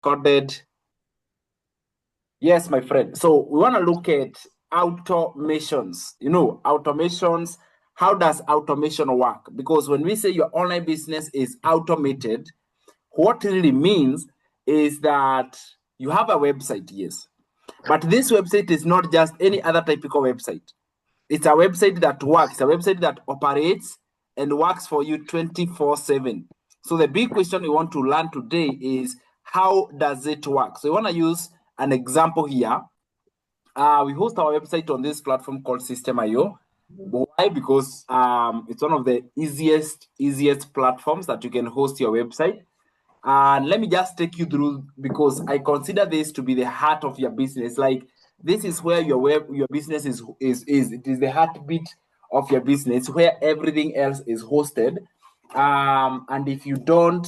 Recorded. Yes, my friend. So we want to look at automations. Automations. How does automation work? Because when we say your online business is automated, what it really means is that you have a website, yes. But this website is not just any other typical website. It's a website that works, a website that operates and works for you 24/7. So the big question we want to learn today is, how does it work? So we want to use an example here. We host our website on this platform called System.io. Why? Because it's one of the easiest platforms that you can host your website. And let me just take you through, because I consider this to be the heart of your business. Like, this is where your business is. It is the heartbeat of your business, where everything else is hosted. And if you don't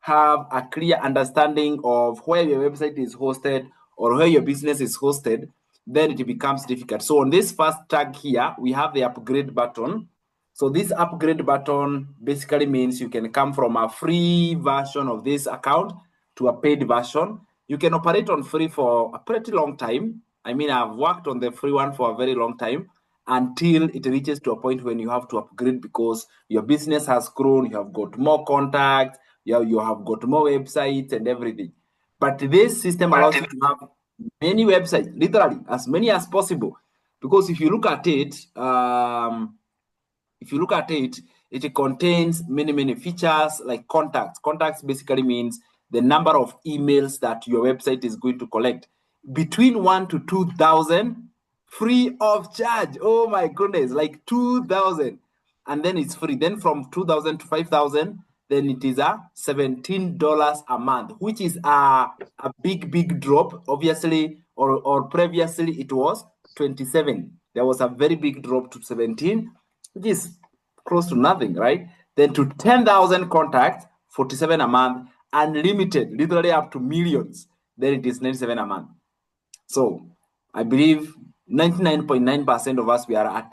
have a clear understanding of where your website is hosted or where your business is hosted, then it becomes difficult. So on this first tag here, we have the upgrade button. So this upgrade button basically means you can come from a free version of this account to a paid version. You can operate on free for a pretty long time. I mean, I've worked on the free one for a very long time, until it reaches to a point when you have to upgrade because your business has grown, you have got more contacts, you have got more websites and everything. But this system allows you to have many websites, literally as many as possible. Because if you look at it, it contains many features like contacts. Contacts basically means the number of emails that your website is going to collect, between 1 to 2,000, free of charge. Oh my goodness, like 2,000, and then it's free. Then from 2,000 to 5,000, then it is a $17 a month, which is a big drop, obviously, or previously it was 27. There was a very big drop to 17, which is close to nothing, right? Then to 10,000 contacts, 47 a month, unlimited, literally up to millions, then it is 97 a month. So I believe 99.9% of us, we are at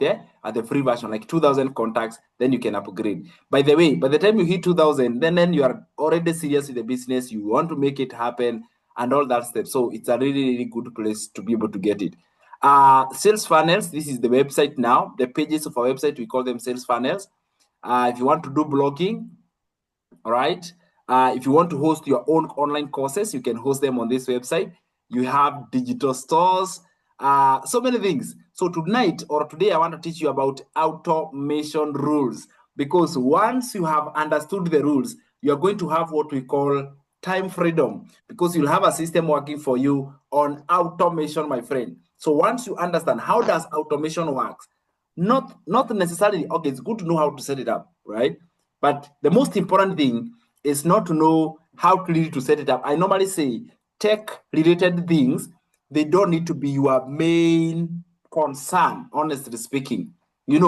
the free version, like 2,000 contacts, then you can upgrade. By the way, by the time you hit 2,000, then you are already serious with the business, you want to make it happen and all that stuff. So it's a really good place to be able to get it. Sales funnels, this is the website now. The pages of our website, we call them sales funnels. If you want to do blogging, all right, if you want to host your own online courses, you can host them on this website. You have digital stores, so many things. So tonight or today, I want to teach you about automation rules, because once you have understood the rules, you're going to have what we call time freedom, because you'll have a system working for you on automation, my friend. So once you understand how does automation works, not necessarily, okay, it's good to know how to set it up, right? But the most important thing is not to know how clearly to set it up. I normally say tech-related things, they don't need to be your main concern, honestly speaking. They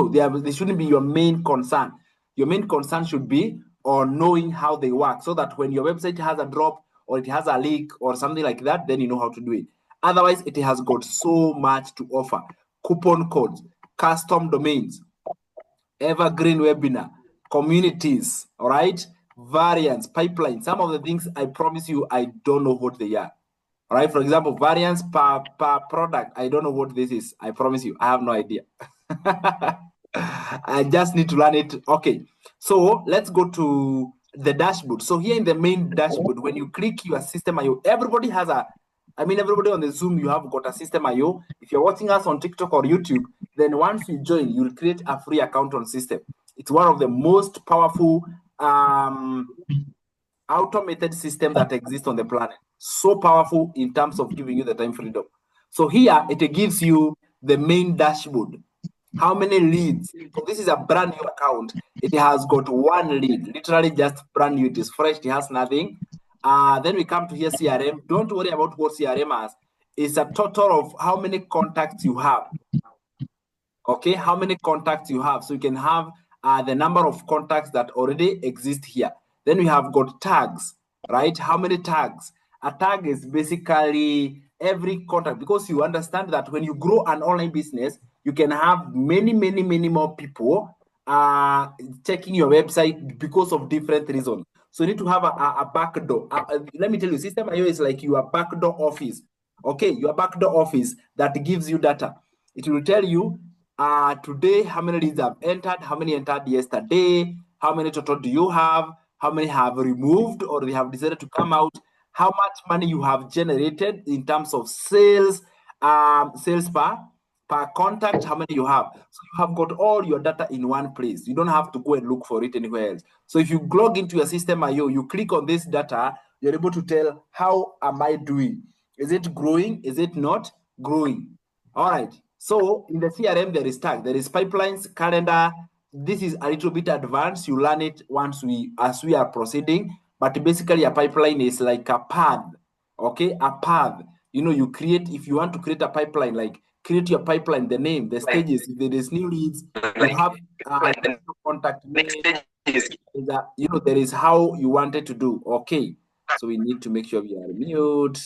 shouldn't be your main concern. Your main concern should be on knowing how they work, so that when your website has a drop or it has a leak or something like that, then you know how to do it. Otherwise, it has got so much to offer. Coupon codes, custom domains, evergreen webinar, communities, all right, variants, pipeline. Some of the things, I promise you, I don't know what they are. All right, for example, variants per product, I don't know what this is. I promise you, I have no idea. I just need to learn it. Okay, so let's go to the dashboard. So here in the main dashboard, when you click your System.io, everybody has everybody on the Zoom, you have got a System.io. If you're watching us on TikTok or YouTube, then once you join, you'll create a free account on System. It's one of the most powerful automated systems that exist on the planet. So powerful in terms of giving you the time freedom. So here, it gives you the main dashboard. How many leads? So this is a brand new account. It has got one lead, literally just brand new. It is fresh. It has nothing. Then we come to here, CRM. Don't worry about what CRM has. It's a total of how many contacts you have. Okay, how many contacts you have. So you can have the number of contacts that already exist here. Then we have got tags, right? How many tags? A tag is basically every contact, because you understand that when you grow an online business, you can have many more people checking your website because of different reasons. So you need to have a back door. Let me tell you, System.io is like your backdoor office. Okay, your backdoor office that gives you data. It will tell you today how many leads have entered, how many entered yesterday, how many total do you have, how many have removed or they have decided to come out, how much money you have generated in terms of sales, sales per contact, how many you have. So you have got all your data in one place. You don't have to go and look for it anywhere else. So if you log into your System.io, you click on this data, you're able to tell, how am I doing? Is it growing? Is it not growing? All right. So in the CRM, there is tag, there is pipelines, calendar. This is a little bit advanced. You learn it as we are proceeding. But basically, a pipeline is like a path. Okay, a path. You know, you create, if you want to create a pipeline, like create your pipeline, the name, the stages. If there is new leads, you have contact name. You know, there is how you wanted to do. Okay, so we need to make sure we are mute.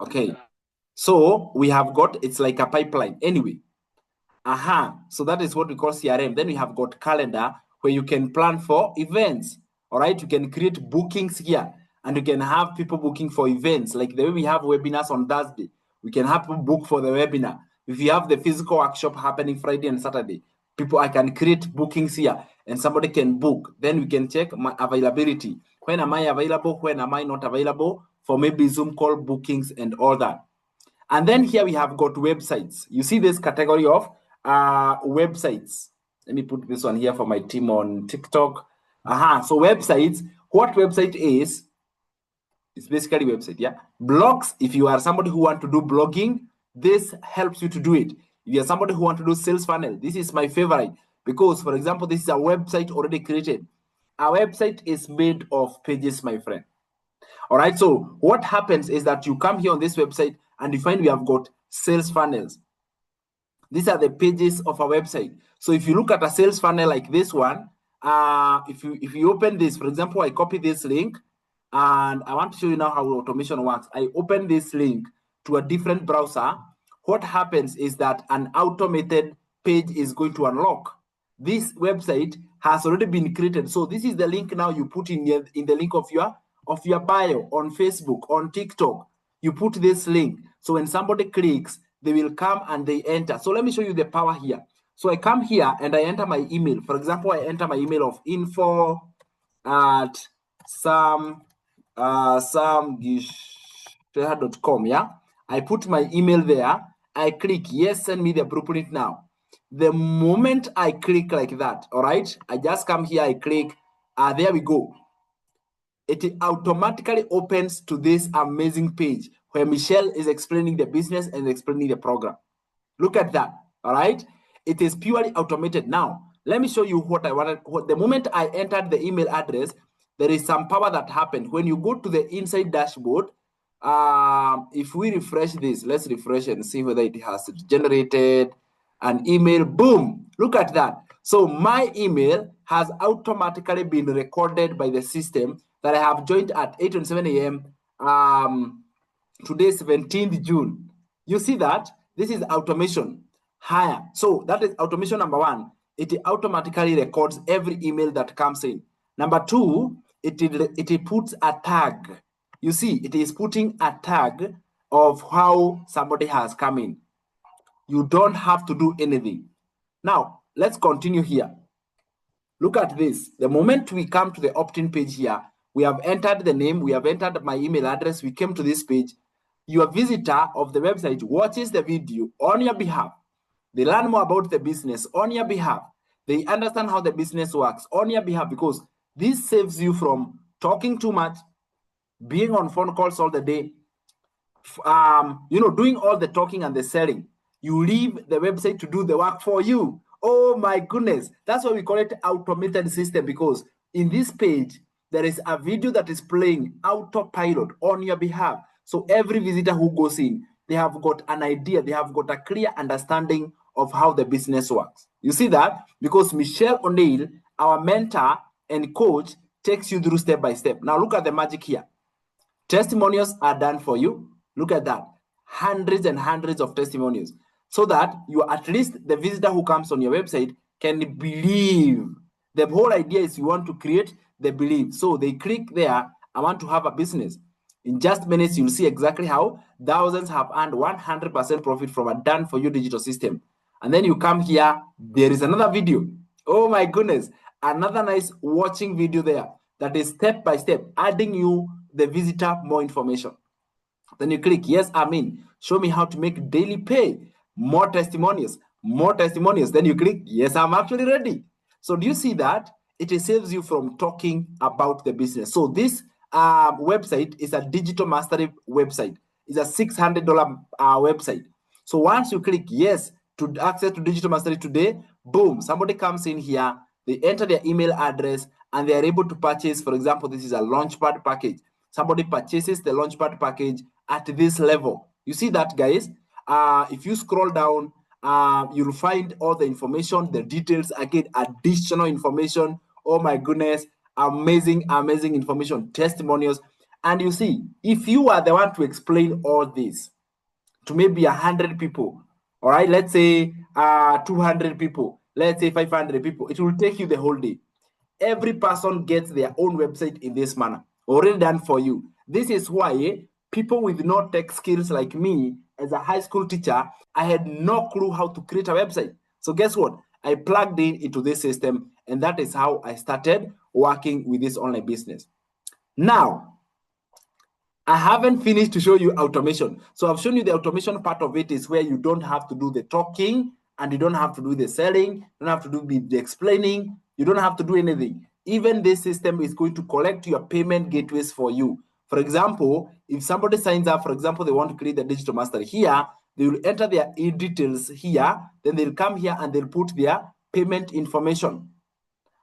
Okay, so we have got, it's like a pipeline. Anyway, so that is what we call CRM. Then we have got calendar where you can plan for events. All right, you can create bookings here and you can have people booking for events. Like the way we have webinars on Thursday, we can have people book for the webinar. If you have the physical workshop happening Friday and Saturday, I can create bookings here and somebody can book. Then we can check my availability. When am I available? When am I not available? For maybe Zoom call bookings and all that. And then here we have got websites. You see this category of websites. Let me put this one here for my team on TikTok. So websites, what website is, it's basically website, yeah. Blogs, if you are somebody who want to do blogging, this helps you to do it. If you are somebody who want to do sales funnel, this is my favorite because, for example, this is a website already created. Our website is made of pages, my friend. All right, so what happens is that you come here on this website and you find we have got sales funnels. These are the pages of our website. So if you look at a sales funnel like this one, if you open this, for example, I copy this link and I want to show you now how automation works. I open this link to a different browser. What happens is that an automated page is going to unlock. This website has already been created. So this is the link now you put in the link of your bio on Facebook, on TikTok. You put this link. So when somebody clicks, they will come and they enter. So let me show you the power here. So I come here and I enter my email. For example, I enter my email of info@samgicheha.com. Yeah, I put my email there. I click yes, send me the blueprint now. The moment I click like that, all right, I just come here, I click, there we go. It automatically opens to this amazing page where Michelle is explaining the business and explaining the program. Look at that, all right? It is purely automated. Now, let me show you what I wanted. The moment I entered the email address, there is some power that happened. When you go to the inside dashboard, if we refresh this, let's refresh and see whether it has generated an email. Boom, look at that. So my email has automatically been recorded by the system that I have joined at 8:27 a.m. Today, 17th June. You see that? This is automation. Higher. So that is automation number one. It automatically records every email that comes in. Number two, it puts a tag. You see, it is putting a tag of how somebody has come in. You don't have to do anything. Now, let's continue here. Look at this. The moment we come to the opt-in page here, we have entered the name, we have entered my email address, we came to this page. Your visitor of the website watches the video on your behalf. They learn more about the business on your behalf. They understand how the business works on your behalf because this saves you from talking too much, being on phone calls all the day, doing all the talking and the selling. You leave the website to do the work for you. Oh my goodness. That's why we call it automated system, because in this page, there is a video that is playing autopilot on your behalf. So every visitor who goes in, they have got an idea, they have got a clear understanding of how the business works. You see that? Because Michelle O'Neill, our mentor and coach, takes you through step by step. Now look at the magic here. Testimonials are done for you. Look at that. Hundreds and hundreds of testimonials. so that you at least the visitor who comes on your website can believe. The whole idea is you want to create the belief. So they click there, I want to have a business. In just minutes, you'll see exactly how thousands have earned 100% profit from a done for you digital system. And then you come here, there is another video. Oh my goodness, another nice watching video there that is step by step, adding you, the visitor, more information. Then you click, yes, I'm in. Show me how to make daily pay. More testimonials, more testimonials. Then you click, yes, I'm actually ready. So do you see that? It saves you from talking about the business. So this website is a digital mastery website. It's a $600 website. So once you click yes to access to digital mastery today, boom, somebody comes in here, they enter their email address, and they are able to purchase. For example, this is a launchpad package. Somebody purchases the launchpad package at this level. You see that, guys? If you scroll down, you'll find all the information, the details, again, additional information. Oh my goodness, amazing, amazing information, testimonials. And you see, if you are the one to explain all this to maybe 100 people, all right, let's say 200 people, let's say 500 people, it will take you the whole day. Every person gets their own website in this manner, already done for you. This is why people with no tech skills like me, as a high school teacher, I had no clue how to create a website. So guess what? I plugged in into this system, and that is how I started working with this online business. Now, I haven't finished to show you automation. So I've shown you the automation part of it is where you don't have to do the talking, and you don't have to do the selling, you don't have to do the explaining, you don't have to do anything. Even this system is going to collect your payment gateways for you. For example, if somebody signs up, for example, they want to create the digital master here, they will enter their details here, then they'll come here and they'll put their payment information.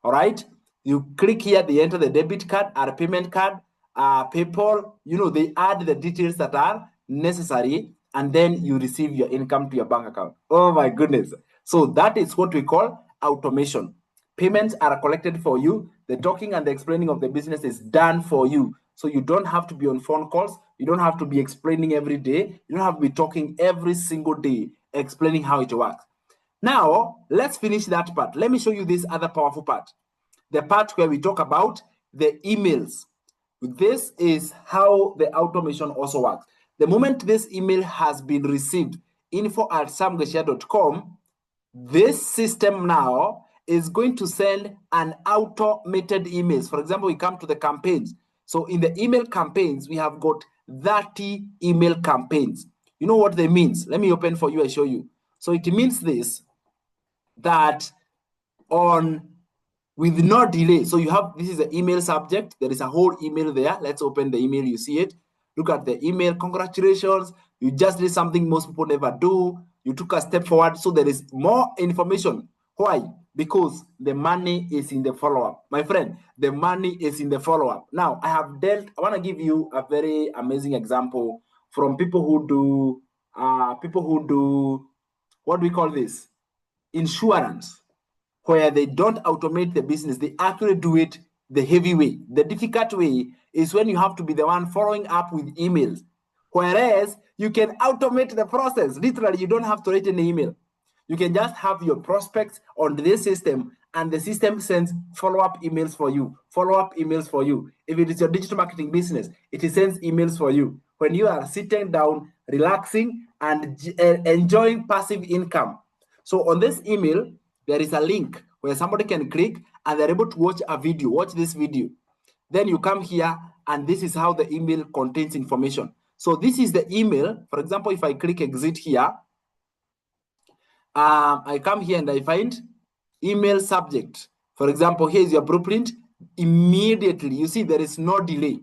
All right, you click here, they enter the debit card or payment card, PayPal, they add the details that are necessary, and then you receive your income to your bank account. Oh my goodness. So that is what we call automation. Payments are collected for you. The talking and the explaining of the business is done for you. So you don't have to be on phone calls. You don't have to be explaining every day. You don't have to be talking every single day, explaining how it works. Now, let's finish that part. Let me show you this other powerful part. The part where we talk about the emails. This is how the automation also works. The moment this email has been received, info@samgicheha.com, this system now is going to send an automated emails. For example, we come to the campaigns. So in the email campaigns, we have got 30 email campaigns. You know what they means? Let me open for you and show you. So it means this, that with no delay. So you have, this is the email subject. There is a whole email there. Let's open the email. You see it. Look at the email. Congratulations. You just did something most people never do. You took a step forward. So there is more information. Why? Because the money is in the follow-up. My friend, the money is in the follow-up. Now, I want to give you a very amazing example from people who do, what do we call this? Insurance, where they don't automate the business. They actually do it the heavy way. The difficult way is when you have to be the one following up with emails. Whereas you can automate the process. Literally, you don't have to write an email. You can just have your prospects on this system, and the system sends follow-up emails for you. Follow-up emails for you. If it is your digital marketing business, it sends emails for you. When you are sitting down, relaxing, and enjoying passive income. So on this email, there is a link where somebody can click and they're able to watch a video. Watch this video. Then you come here, and this is how the email contains information. So this is the email. For example, if I click exit here, I come here and I find email subject. For example, here is your blueprint. Immediately, you see there is no delay,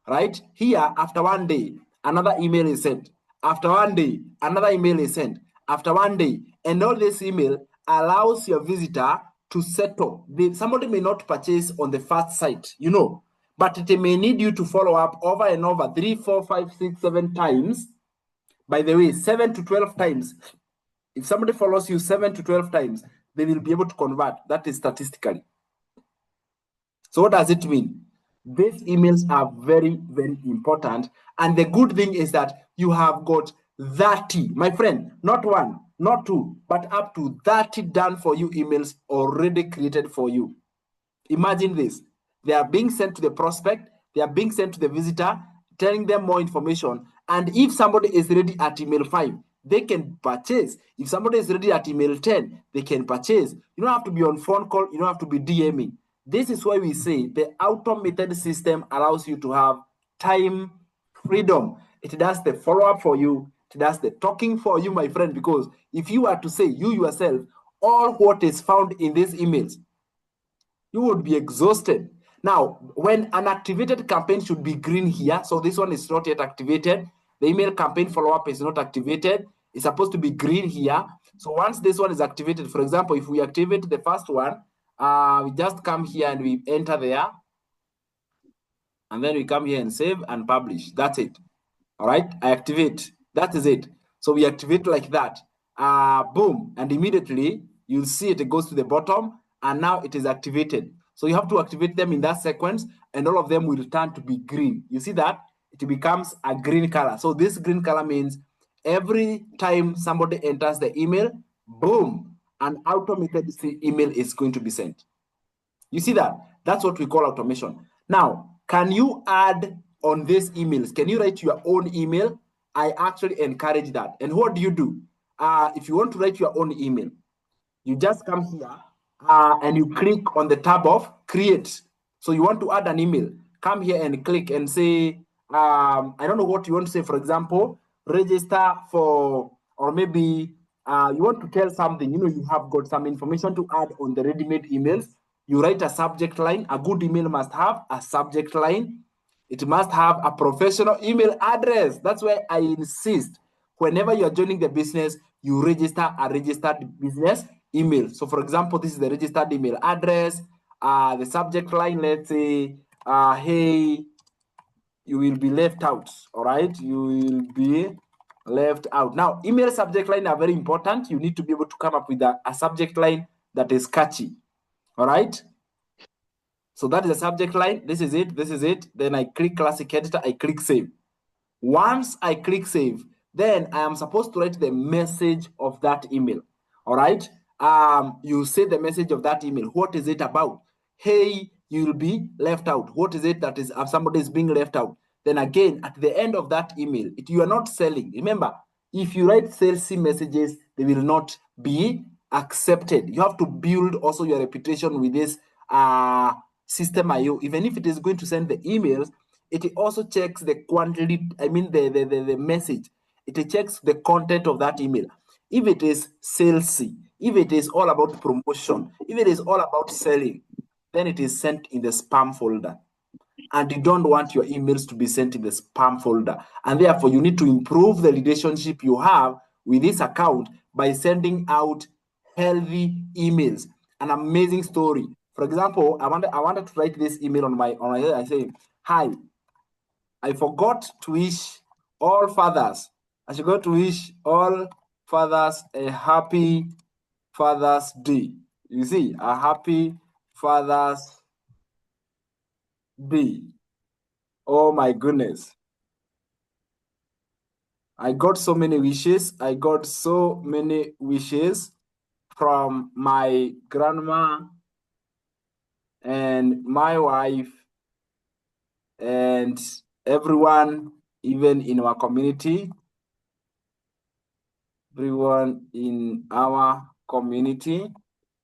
right? Here, after 1 day, another email is sent. After 1 day, another email is sent. After 1 day, and all this email allows your visitor to settle. Somebody may not purchase on the first site, but it may need you to follow up over and over 3, 4, 5, 6, 7 times. By the way, 7 to 12 times. If somebody follows you 7 to 12 times, they will be able to convert. That is statistically. So what does it mean? These emails are very, very important. And the good thing is that you have got 30, my friend, not one, not 2, but up to 30 done for you emails already created for you. Imagine this. They are being sent to the prospect, they are being sent to the visitor, telling them more information. And if somebody is ready at email 5, they can purchase. If somebody is ready at email 10, they can purchase. You don't have to be on phone call, you don't have to be DMing. This is why we say the automated system allows you to have time freedom. It does the follow-up for you, it does the talking for you, my friend, because if you are to say you yourself all what is found in these emails, you would be exhausted. Now, when an activated campaign should be green here, so this one is not yet activated. The email campaign follow-up is not activated. It's supposed to be green here. So once this one is activated, for example, if we activate the first one, we just come here and we enter there, and then we come here and save and publish. That's it. All right, I activate. That is it. So we activate like that. Boom, and immediately you'll see it goes to the bottom, and now it is activated. So you have to activate them in that sequence, and all of them will turn to be green. You see that? It becomes a green color. So this green color means every time somebody enters the email, boom, an automated email is going to be sent. You see that? That's what we call automation. Now, can you add on these emails? Can you write your own email? I actually encourage that. And what do you do? If you want to write your own email, you just come here and you click on the tab of create. So you want to add an email, come here and click and say, I don't know what you want to say. For example, register for, or maybe you want to tell something, you have got some information to add on the ready-made emails. You write a subject line. A good email must have a subject line. It must have a professional email address. That's why I insist whenever you're joining the business, you register a registered business email. So for example, this is the registered email address. The subject line, let's say, hey, you will be left out. All right, you will be left out. Now, email subject line are very important. You need to be able to come up with a subject line that is catchy. All right. So that is the subject line. This is it. This is it. Then I click classic editor. I click save. Once I click save, then I am supposed to write the message of that email. All right. You say the message of that email. What is it about? Hey, you'll be left out. What is it that is somebody is being left out? Then again, at the end of that email, you are not selling. Remember, if you write salesy messages, they will not be accepted. You have to build also your reputation with this system IO. Even if it is going to send the emails, it also checks the quantity, the message. It checks the content of that email. If it is salesy, if it is all about promotion, if it is all about selling, then it is sent in the spam folder. And you don't want your emails to be sent in the spam folder. And therefore, you need to improve the relationship you have with this account by sending out healthy emails. An amazing story. For example, I wanted to write this email on my I say, hi, I forgot to wish all fathers. I forgot to wish all fathers a happy Father's Day. You see, a happy Father's Day. Oh my goodness. I got so many wishes. I got so many wishes from my grandma and my wife and everyone, even in our community. Everyone in our community,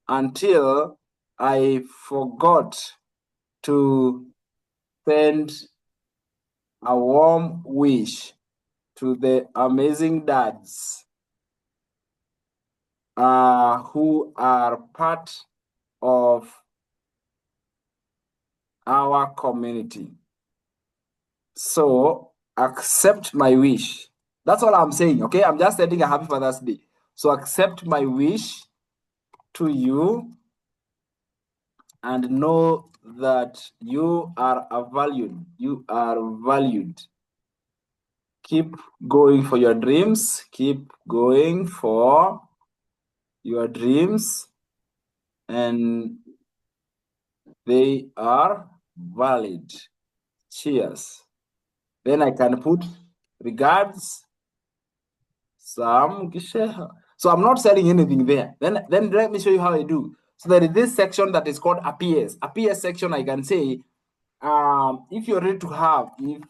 until I forgot to send a warm wish to the amazing dads who are part of our community. So accept my wish. That's all I'm saying, okay? I'm just sending a happy Father's Day. So accept my wish to you and know that you are valued. You are valued. Keep going for your dreams. Keep going for your dreams, and they are valid. Cheers. Then I can put regards, Sam Gicheha. So I'm not selling anything there. Then let me show you how I do. So there is this section that is called appears. Appears section, I can say, if you're ready to have, if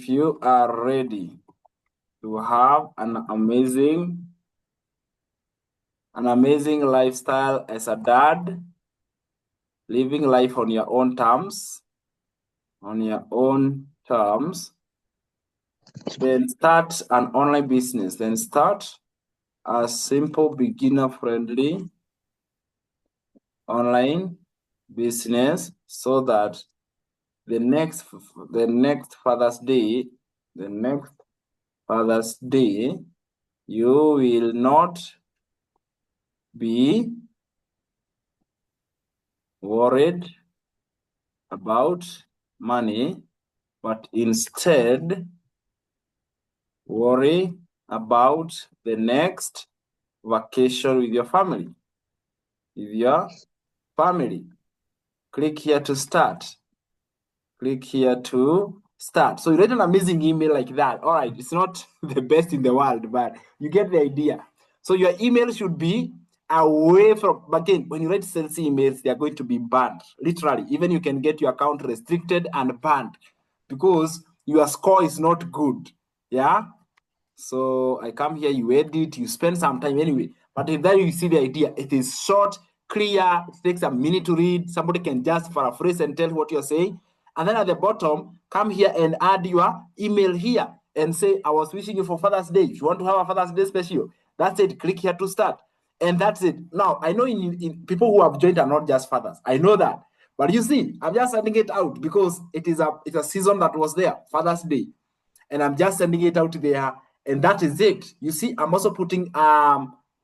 you are ready to have an amazing lifestyle as a dad, living life on your own terms, then start an online business. Then start a simple beginner-friendly online business so that the next Father's Day, you will not be worried about money, but instead worry about the next vacation with your family. Click here to start. So you write an amazing email like that. All right, it's not the best in the world, but you get the idea. So your email should be away from, but again, when you write sales emails, they are going to be banned. Literally, even you can get your account restricted and banned because your score is not good. Yeah. So I come here, you edit, you spend some time anyway. But if then you see the idea, it is short, clear, it takes a minute to read. Somebody can just paraphrase and tell what you're saying. And then at the bottom, come here and add your email here and say, I was wishing you for Father's Day. If you want to have a Father's Day special, that's it. Click here to start. And that's it. Now, I know in people who have joined are not just fathers. I know that. But you see, I'm just sending it out because it's a season that was there, Father's Day. And I'm just sending it out there. And that is it. You see, I'm also putting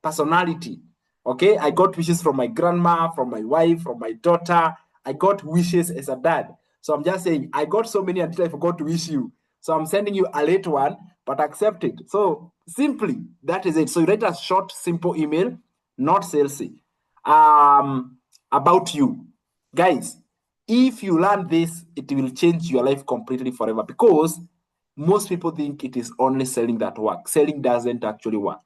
personality. Okay, I got wishes from my grandma, from my wife, from my daughter. I got wishes as a dad. So I'm just saying, I got so many until I forgot to wish you. So I'm sending you a late one, but accept it. So simply, that is it. So you write a short, simple email, not salesy, about you. Guys, if you learn this, it will change your life completely forever because most people think it is only selling that works. Selling doesn't actually work.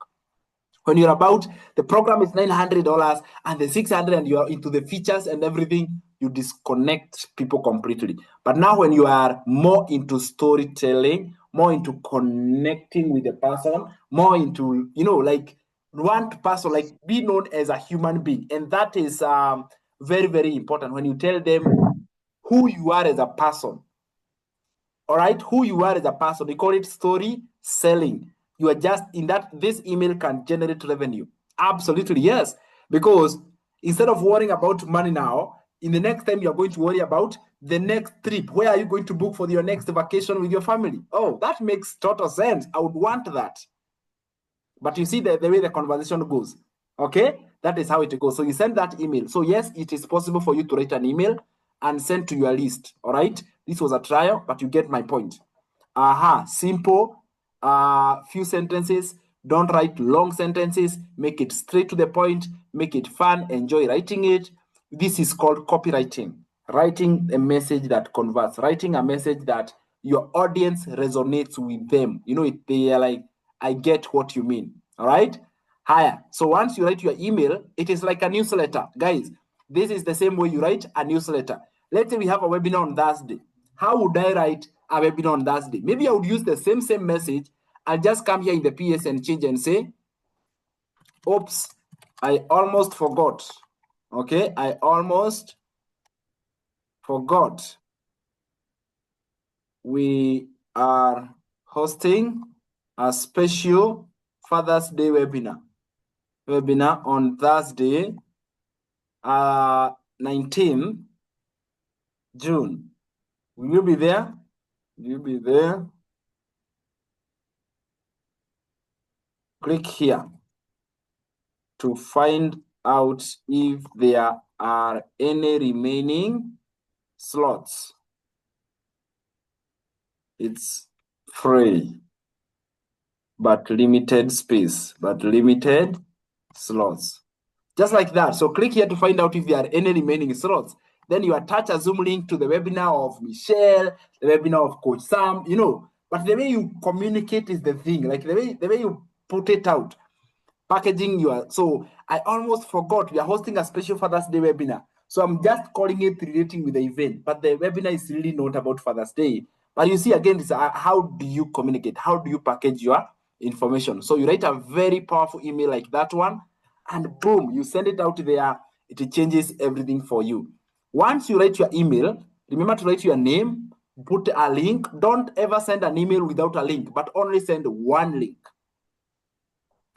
When you're about, the program is $900 and the 600 and you're into the features and everything, you disconnect people completely. But now when you are more into storytelling, more into connecting with the person, more into, like want person, like be known as a human being. And that is very, very important when you tell them who you are as a person. All right, who you are as a person. We call it story selling. You are just in that. This email can generate revenue. Absolutely, yes. Because instead of worrying about money now, in the next time you're going to worry about the next trip. Where are you going to book for your next vacation with your family? Oh, that makes total sense. I would want that. But you see the way the conversation goes. Okay, that is how it goes. So you send that email. So yes, it is possible for you to write an email and send to your list. All right, this was a trial, but you get my point. Simple, few sentences. Don't write long sentences. Make it straight to the point. Make it fun. Enjoy writing it. This is called copywriting. Writing a message that converts. Writing a message that your audience resonates with them. They are like, I get what you mean. All right. Higher. So once you write your email, it is like a newsletter. Guys, this is the same way you write a newsletter. Let's say we have a webinar on Thursday. How would I write a webinar on Thursday? Maybe I would use the same message. I'll just come here in the PS and change and say, oops, I almost forgot. Okay, I almost forgot. We are hosting a special Father's Day webinar on Thursday, 19th June. Will you be there? Will you be there? Click here to find out if there are any remaining slots. It's free, but limited space, but limited slots. Just like that. So click here to find out if there are any remaining slots. then you attach a Zoom link to the webinar of Michelle, the webinar of Coach Sam, you know. But the way you communicate is the thing, like the way you put it out, packaging your. So I almost forgot we are hosting a special Father's Day webinar. So I'm just calling it relating with the event, but the webinar is really not about Father's Day. But you see, again, this how do you communicate? How do you package your information? So you write a very powerful email like that one, and boom, you send it out there. It changes everything for you. Once you write your email, remember to write your name, put a link. Don't ever send an email without a link, but only send one link.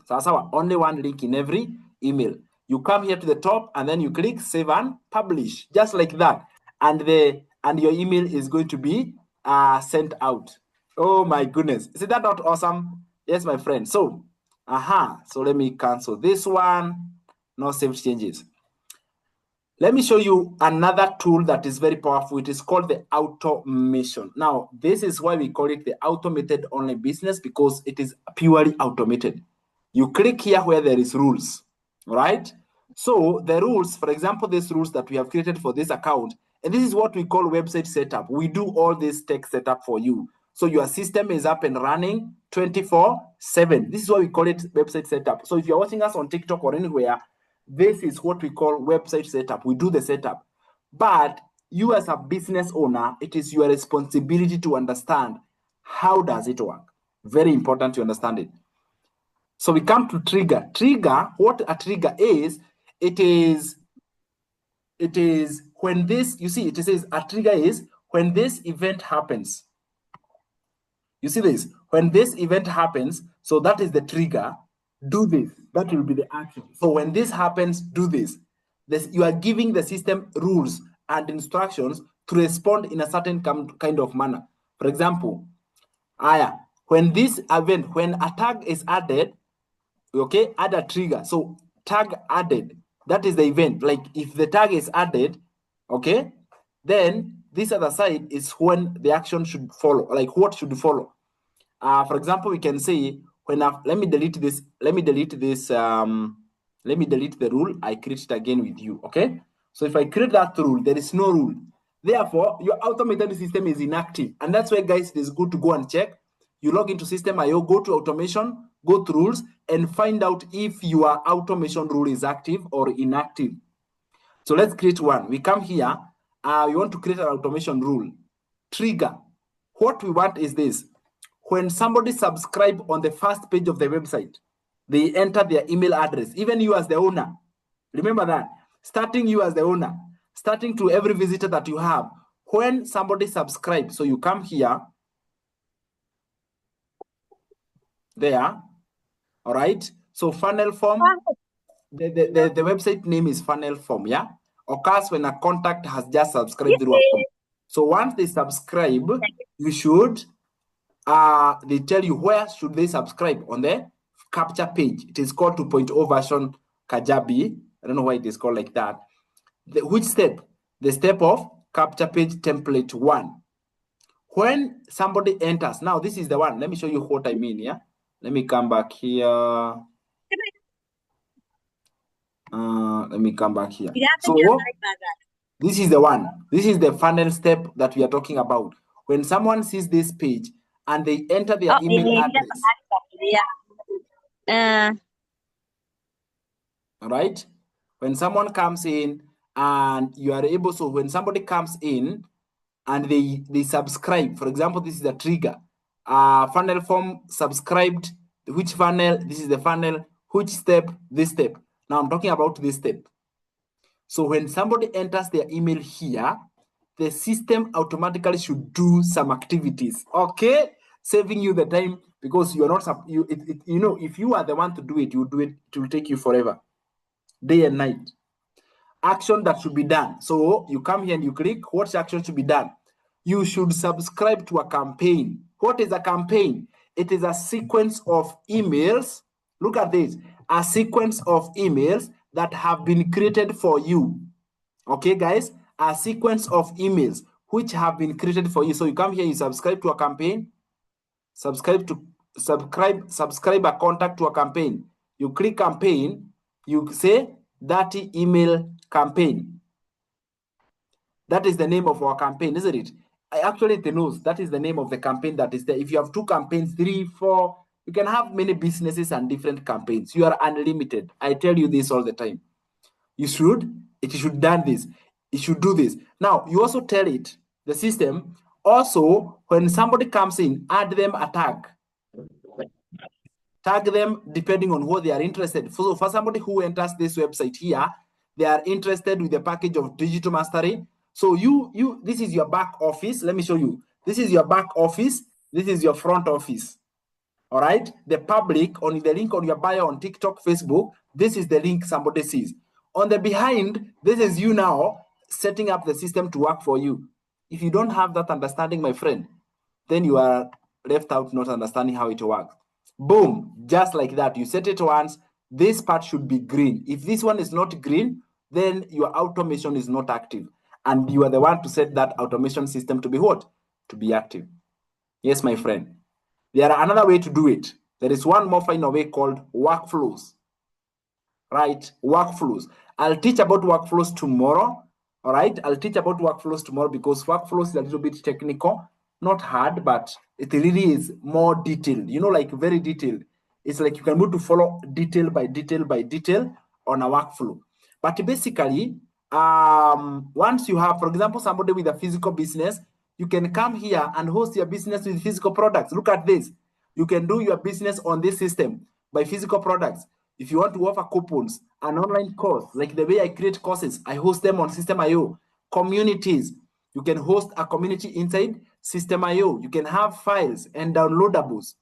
So only one link in every email. You come here to the top and then you click save and publish, just like that. And your email is going to be sent out. Oh my goodness. Is that not awesome? Yes, my friend. So, so let me cancel this one. No saved changes. Let me show you another tool that is very powerful. It is called the automation. Now, this is why we call it the automated online business, because it is purely automated. You click here where there is rules, right? So the rules, for example, these rules that we have created for this account, and this is what we call website setup. We do all this tech setup for you. So your system is up and running 24/7. This is why we call it website setup. So if you're watching us on TikTok or anywhere, this is what we call website setup. We do the setup. But you as a business owner, it is your responsibility to understand how does it work. Very important to understand it. So we come to trigger. Trigger, what a trigger is, it is when this, you see, it says a trigger is when this event happens. You see this? When this event happens, so that is the trigger, do this. That will be the action. So when this happens, do this. You are giving the system rules and instructions to respond in a certain kind of manner. For example, when this event, when a tag is added, okay, add a trigger. So tag added, that is the event. Like if the tag is added, okay, then this other side is when the action should follow, like what should follow. For example, we can say when let me delete this, let me delete the rule I created again with you, okay? So if I create that rule, there is no rule. Therefore, your automated system is inactive. And that's why, guys, it is good to go and check. You log into System.io, go to automation, go to rules, and find out if your automation rule is active or inactive. So let's create one. We come here. We want to create an automation rule. Trigger. What we want is this. When somebody subscribes on the first page of the website, they enter their email address, even you as the owner. Remember that. Starting you as the owner, starting to every visitor that you have. When somebody subscribes, so you come here, there, all right? So funnel form, the website name is funnel form, yeah? Occurs when a contact has just subscribed through a form. So once they subscribe, you should, they tell you where should they subscribe on the capture page. It is called 2.0 version Kajabi. I don't know why it is called like that. Which step? The step of capture page template 1. When somebody enters, now this is the one. Let me show you what I mean, yeah? Let me come back here. Let me come back here. So this is the one. This is the funnel step that we are talking about. When someone sees this page and they enter their email address. All right. When someone comes in and you are able, so when somebody comes in and they subscribe, for example, this is a trigger. Funnel form subscribed, which funnel? This is the funnel. Which step? This step. Now I'm talking about this step. So when somebody enters their email here, the system automatically should do some activities, okay? Saving you the time, because you are not, you know, if you are the one to do it, you do it, it will take you forever, day and night. Action that should be done. So you come here and you click, what action should be done? You should subscribe to a campaign. What is a campaign? It is a sequence of emails. Look at this, a sequence of emails that have been created for you. Okay, guys, a sequence of emails which have been created for you. So you come here, you subscribe to a campaign, subscribe a contact to a campaign. You click campaign, you say that email campaign. That is the name of our campaign, isn't it? Actually, it knows that is the name of the campaign that is there. If you have 2 campaigns, 3, 4, you can have many businesses and different campaigns. You are unlimited. I tell you this all the time. It should done this. It should do this. Now, you also tell it, the system, also, when somebody comes in, add them a tag. Tag them depending on what they are interested. So for somebody who enters this website here, they are interested with the package of digital mastery. So this is your back office. Let me show you. This is your back office. This is your front office. All right. The public, on the link on your bio on TikTok, Facebook, this is the link somebody sees. On the behind, this is you now setting up the system to work for you. If you don't have that understanding, my friend, then you are left out not understanding how it works. Boom, just like that. You set it once, this part should be green. If this one is not green, then your automation is not active. And you are the one to set that automation system to be what? To be active. Yes, my friend. There are another way to do it. There is one more final way called workflows. Right? Workflows. I'll teach about workflows tomorrow. All right? I'll teach about workflows tomorrow because workflows is a little bit technical, not hard, but it really is more detailed. You know, like very detailed. It's like you can move to follow detail by detail by detail on a workflow. But basically, once you have, for example, somebody with a physical business, you can come here and host your business with physical products. Look at this. You can do your business on this system by physical products. If you want to offer coupons, an online course, like the way I create courses, I host them on System.io. Communities, you can host a community inside System.io. You can have files and downloadables.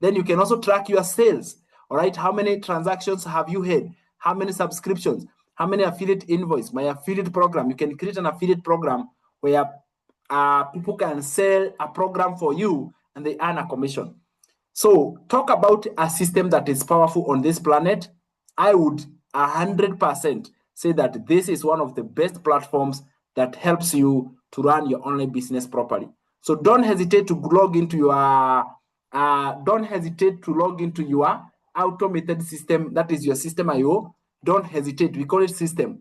Then you can also track your sales. All right, how many transactions have you had? How many subscriptions? How many affiliate invoice? My affiliate program. You can create an affiliate program where people can sell a program for you and they earn a commission. So talk about a system that is powerful on this planet. I would 100% say that this is one of the best platforms that helps you to run your online business properly. So don't hesitate to log into your automated system. That is your System.io. Don't hesitate. We call it system.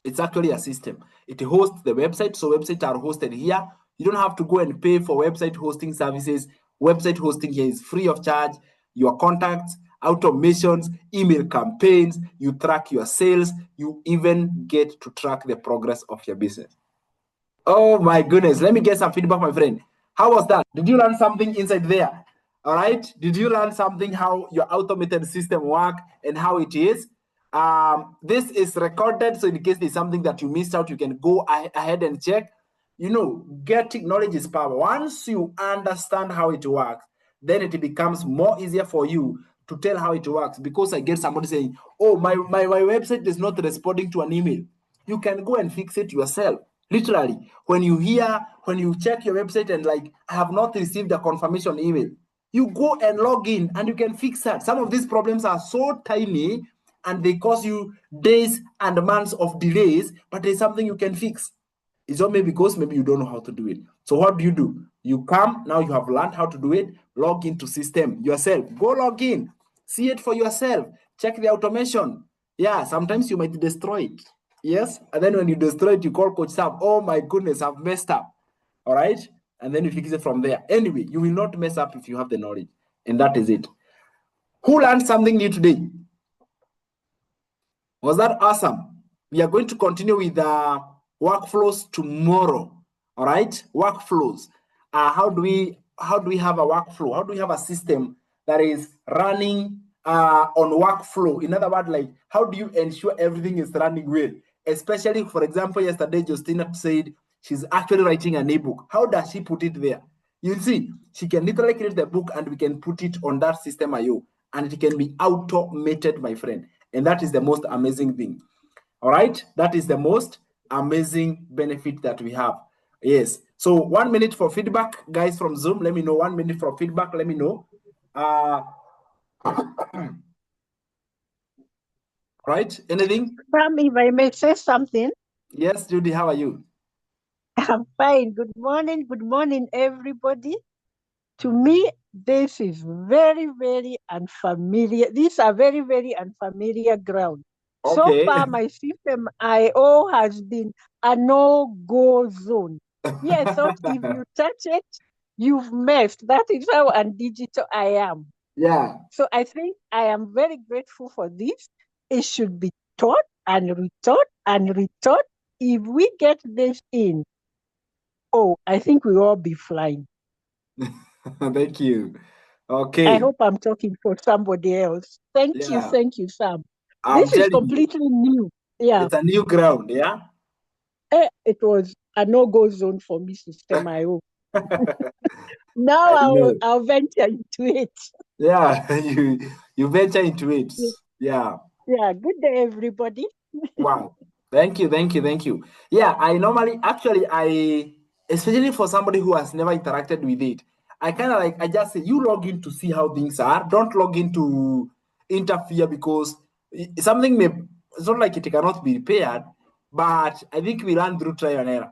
It's actually a system. It hosts the website. So websites are hosted here. You don't have to go and pay for website hosting services. Website hosting here is free of charge. Your contacts, automations, email campaigns, you track your sales. You even get to track the progress of your business. Oh my goodness. Let me get some feedback, my friend. How was that? Did you learn something inside there? All right. Did you learn something how your automated system work and how it is? This is recorded, so in case there's something that you missed out, you can go ahead and check. You know, getting knowledge is power. Once you understand how it works, then it becomes more easier for you to tell how it works. Because I get somebody saying, oh, my website is not responding to an email. You can go and fix it yourself. Literally, when you check your website and like, I have not received a confirmation email, you go and log in and you can fix that. Some of these problems are so tiny and they cause you days and months of delays, but there's something you can fix. It's only because maybe you don't know how to do it. So what do? You come, now you have learned how to do it, log into system yourself. Go log in, see it for yourself, check the automation. Yeah, sometimes you might destroy it. Yes, and then when you destroy it, you call Coach Sam. Oh my goodness, I've messed up. All right, and then you fix it from there. Anyway, you will not mess up if you have the knowledge, and that is it. Who learned something new today? Was that awesome? We are going to continue with workflows tomorrow. All right, workflows. How do we have a workflow? How do we have a system that is running on workflow? In other words, like how do you ensure everything is running well? Especially, for example, yesterday Justina said she's actually writing an ebook. How does she put it there? You see, she can literally create the book and we can put it on that System.io and it can be automated, my friend. And that is the most amazing thing. All right, that is the most amazing benefit that we have. Yes. So 1 minute for feedback, guys from Zoom. Let me know. 1 minute for feedback. Let me know. Right? Anything? Sam, if I may say something. Yes, Judy. How are you? I'm fine. Good morning, everybody. To me, this is very, very unfamiliar. These are very, very unfamiliar ground. So Okay. far, my system IO has been a no-go zone. Yes, so if you touch it, you've messed. That is how undigital I am. Yeah. So I think I am very grateful for this. It should be taught and retaught and retaught. If we get this in, oh, I think we'll all be flying. Thank you. I Okay. hope I'm talking for somebody else. Thank Yeah. you, Sam. I'm This is telling you, completely new. Yeah, it's a new ground. Yeah. it was a no-go zone for me, System IO. Now I know. I'll venture into it. Yeah. You venture into it. Yeah, Yeah. yeah. Good day, everybody. Wow. Thank you, thank you, thank you. Yeah, I normally actually especially for somebody who has never interacted with it, I kind of like I just say you log in to see how things are. Don't log in to interfere because something may it's not like it cannot be repaired, but I think we learn through trial and error.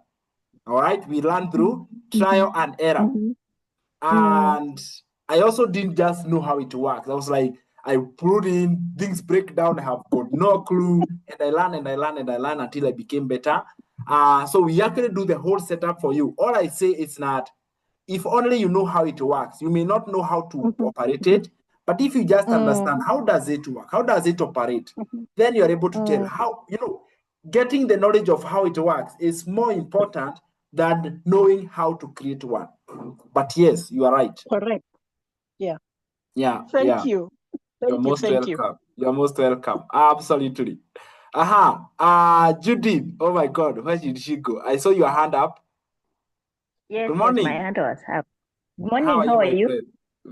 All right, we learn through Mhm, trial and error. mhm, mm, And I also didn't just know how it works. I was like, I put in things break down. I have got no clue, and I learn and I learn and I learn until I became better. So we actually do the whole setup for you. All I say is that if only you know how it works, you may not know how to mhm, operate it, but if you just mm, understand how does it work, how does it operate, mhm, then you're able to tell mm. how, getting the knowledge of how it works is more important than knowing how to create one. But yes, you are right. Correct. Yeah. Yeah, Thank yeah. you. You're Thank you. most Thank you. welcome. You're most welcome. Absolutely. Aha. Judith. Oh my God. Where did she go? I saw your hand up. Yes, Good yes, my morning. hand was up. Good How morning, are you, how are my you? friend?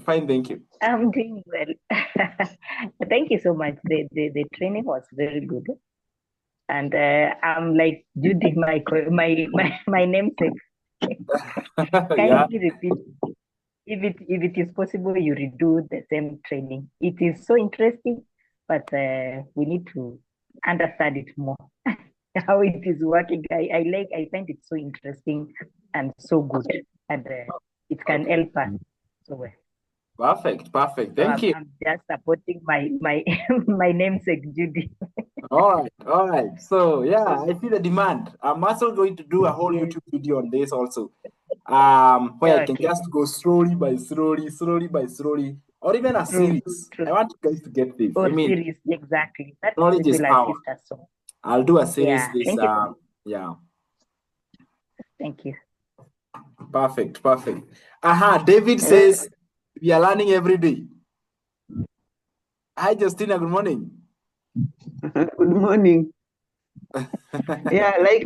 Fine, thank you. I'm doing well. Thank you so much. The training was very good. And I'm like Judy, my namesake. Yeah, Kindly repeat if it is possible you redo the same training. It is so interesting, but we need to understand it more. How it is working. I find it so interesting and so good. And it can okay. help us so well. Perfect, perfect. So Thank you. I'm just supporting my my namesake Judy. All right. So yeah, I see the demand. I'm also going to do a whole Yes. YouTube video on this also. Where I can Okay. just go slowly by slowly, slowly by slowly, or even a True. series. I True. want you guys to get this. I Or mean, series exactly. That knowledge it is will power. assist us so. I'll do a series Yeah. this Thank you so much. yeah. Thank you. Perfect, perfect. David Okay. says we are learning every day. Hi Justina, good morning. Good morning. Yeah, like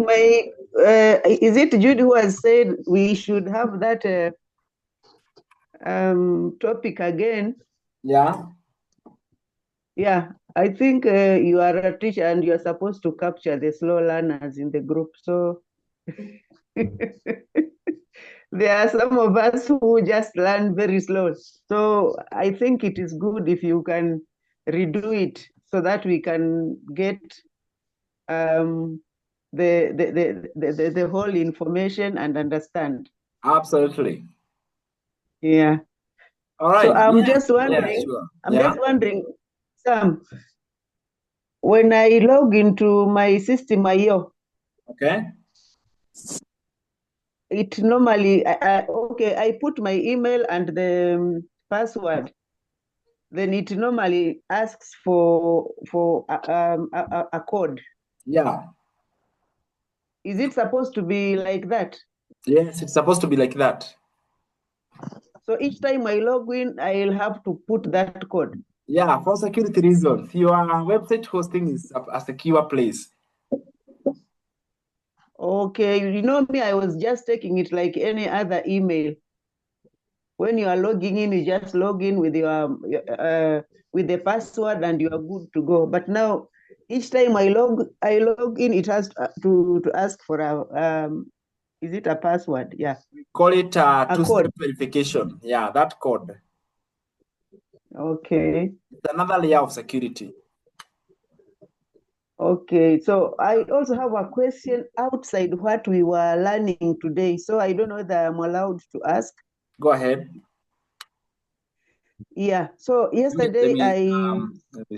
is it Jude who has said we should have that topic again? Yeah. Yeah, I think you are a teacher and you are supposed to capture the slow learners in the group. So there are some of us who just learn very slow. So I think it is good if you can redo it so that we can get um, the whole information and understand. Absolutely. Yeah. All So right. I'm Yeah. just Yeah, wondering, sure. I'm Yeah. just wondering, Sam, when I log into my system IO, Okay. it normally, okay, I put my email and the password. Then it normally asks for a code. Yeah. Is it supposed to be like that? Yes, it's supposed to be like that. So each time I log in, I'll have to put that code. Yeah, for security reasons. Your website hosting is a secure place. Okay, you know me, I was just taking it like any other email. When you are logging in, you just log in with the password and you are good to go. But now, each time I log in, it has to ask for is it a password? Yeah, We call it a two-step code. verification. Yeah, that code. Okay, It's another layer of security. okay. So I also have a question outside what we were learning today. So I don't know whether I'm allowed to ask. Go ahead. Yeah. So Let yesterday me I let me